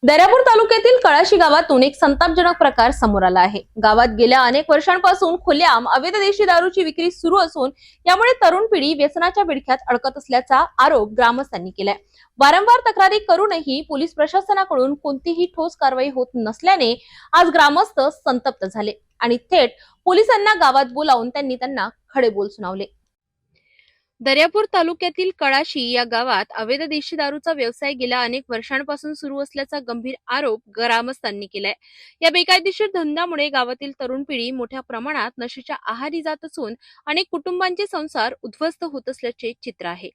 दर्यापूर तालुक्यातील कळाशी गावातून एक संतापजनक प्रकार समोर आला आहे। गावात गेल्या अनेक वर्षांपासून खुलेआम अवैध देशी दारूची विक्री सुरू असून यामुळे तरुण पिढी व्यसनाच्या विळख्यात अडकत असल्याचा आरोप ग्रामस्थांनी केलाय। वारंवार तक्रारी करूनही पोलीस प्रशासनाकडून कोणतीही ठोस कारवाई होत नसल्याने आज ग्रामस्थ संतप्त झाले आणि थेट पोलिसांना गावात बोलावून त्यांना खडेबोल सुनावले। दर्यापूर तालुक्यातील कळाशी या गावात अवैध देशी दारूचा व्यवसाय गेल्या अनेक वर्षांपासून सुरू असल्याचा गंभीर आरोप ग्रामस्थांनी केलाय। या बेकायदेशीर धंद्यामुळे गावातील तरुण पिढी मोठ्या प्रमाणात नशेच्या आहारी जात असून अनेक कुटुंबांचे संसार उद्ध्वस्त होत असल्याचे चित्र आहे।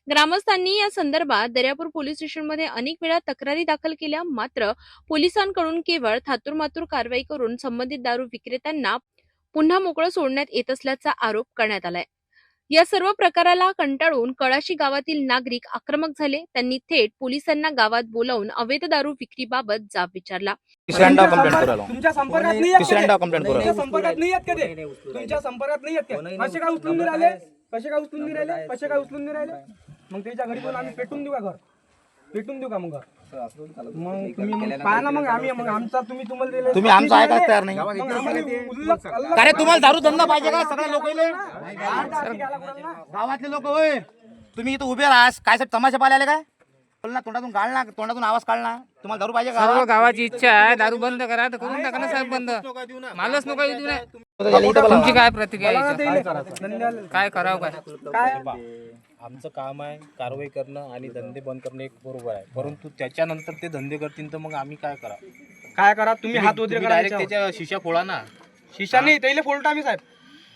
ग्रामस्थांनी या संदर्भात दर्यापूर पोलीस स्टेशनमध्ये अनेक वेळा तक्रारी दाखल केल्या, मात्र पोलिसांकडून केवळ थातुरमातुर कारवाई करून संबंधित दारू विक्रेत्यांना पुन्हा मोकळं सोडण्यात येत असल्याचा आरोप करण्यात आलाय। या सर्व प्रकाराला कंटाळून कळाशी गावातील नागरिक आक्रमक झाले। त्यांनी थेट पोलिसांना गावात बोलावून अवैध दारू विक्रीबाबत जाब विचारला। तिसऱ्यांदा कंप्लेंट करायला तुमच्या संपर्कात नाही आहेत, तिसऱ्यांदा कंप्लेंट करायला तुमच्या संपर्कात नाही आहेत कधी, तुमच्या संपर्कात नाही आहेत कधी. कसे काय उचलून नाही राहिले, कसे काय उचलून नाही राहिले, कसे काय उचलून नाही राहिले? मग त्याच्या घरी बोलून आम्ही पेटून देऊ का घर, पेटून देऊ का मग घर? मग तुम्ही मग पाहा ना, मग आम्ही मग आमचा तुम्हाला दिले, तुम्ही आमचं ऐकायला तयार नाही। अरे तुम्हाला दारू धंदा पाहिजे का? सगळ्या लोकांना गावातले लोक होय, तुम्ही इथं उभे राहा काय सर तमाशा पाहायला काय? बोल ना, तोंडातून काढ ना, तोंडातून आवाज काढ ना। तुम्हाला दारू पाहिजे का? सर्व गावाची इच्छा आहे दारू बंद करा, तर करून टाका ना साहेब बंद। मालच नको येऊ नये। तुमची काय प्रतिक्रिया आहे? काय करावं काय? आमचं काम आहे कारवाई करणं आणि धंदे बंद करणं एक बरोबर आहे, परंतु त्याच्यानंतर ते धंदे करतील तर मग आम्ही काय करा? तुम्ही हात वगैरे डायरेक्ट त्याच्या शिशा फोडा ना। शिशा नाही त्याला फोल्ट आम्ही साहेब,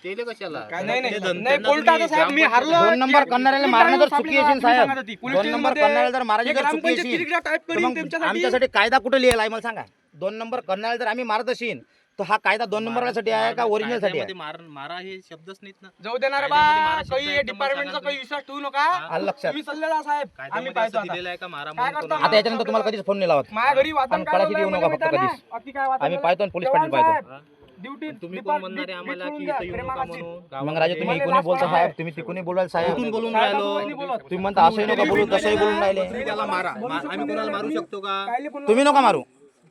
तेले कशाला? नाही फोल्ट आता साहेब मी हारलो। 2 नंबर करणाऱ्याला मारणं जर चुकी असेल साहेब, 2 नंबर करणाऱ्याला जर मारायची जर चुकी असेल तर मग आमच्यासाठी कायदा कुठे लिहिला आहे मला सांगा? 2 नंबर करणाऱ्याला जर आम्ही मारत असेल तर हा कायदा 2 नंबरसाठी आहे का ओरिजिनल साठी आहे? मारा हे शब्दच नाहीत ना। जाऊ देणार बा, काही डिपार्टमेंटचा काही विश्वास ठेवू नका। आलं लक्षात? तुम्ही सल्लेला साहेब, आम्ही पाहतो आता. दिलेला आहे का मारा काय म्हणून? करता? आता याच्यानंतर तुम्हाला कधीच फोन नाही लावत। माझ्या घरी वातावरण पण कळाशी येऊ नका फक्त कधीच। आम्ही पाहतो आणि पोलीस पाटील पाहतो। ड्युटी तुम्ही कोण म्हणणारे आम्हाला की इथं येऊ नका म्हणून? मग राजे तुम्ही इकडून बोलता साहेब, तुम्ही तिकडून बोलाल साहेब, कुठून बोलून राहिलो? तुम्ही म्हणता असंही नका बोलू तसंही बोलून राहिले। तुम्ही त्याला मारा, आम्ही कोणाला मारू शकतो का? तुम्ही नका मारू,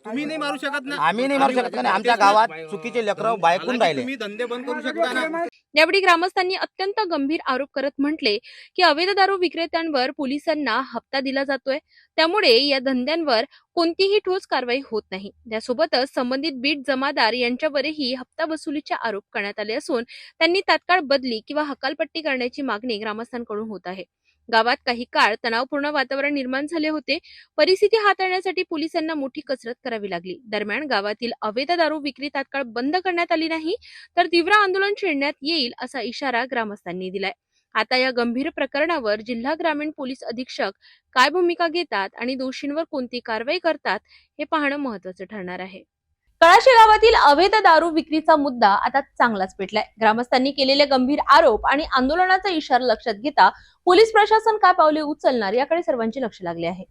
तुम्ही नाही मारू शकत ना। आम्ही नाही मारू शकत. आमच्या गावात चुकीचे लेकरं बायकून राहिले। तुम्ही धंदे बंद करू शकता ना। यावेळी ग्रामस्थांनी अत्यंत गंभीर आरोप करत म्हटले की अवैध दारू विक्रेत्यांवर पोलिसांना हप्ता दिला जातोय, त्यामुळे या धंद्यांवर कोणतीही ठोस कारवाई होत नाही। त्यासोबतच संबंधित बीट जमादार यांच्यावरही हप्ता वसुलीचे आरोप करण्यात आले असून त्यांनी तात्काळ बदली किंवा हकालपट्टी करण्याची मागणी ग्रामस्थांकडून होत आहे। गावात काही काळ तणावपूर्ण वातावरण निर्माण झाले होते। परिस्थिती हाताळण्यासाठी पोलिसांना मोठी कसरत करावी लागली। दरम्यान गावातील अवैध दारू विक्री तात्काळ बंद करण्यात आली नाही तर तीव्र आंदोलन छेडण्यात येईल असा इशारा ग्रामस्थांनी दिलाय। आता या गंभीर प्रकरणावर जिल्हा ग्रामीण पोलीस अधीक्षक काय भूमिका घेतात आणि दोषींवर कोणती कारवाई करतात हे पाहणं महत्त्वाचं ठरणार आहे। कळाशी गावातील अवैध दारू विक्रीचा मुद्दा आता चांगलाच पेटलाय। ग्रामस्थांनी केलेले गंभीर आरोप आणि आंदोलनाचा इशारा लक्षात घेता पोलीस प्रशासन काय पावले उचलणार याकडे सर्वांचे लक्ष लागले आहे।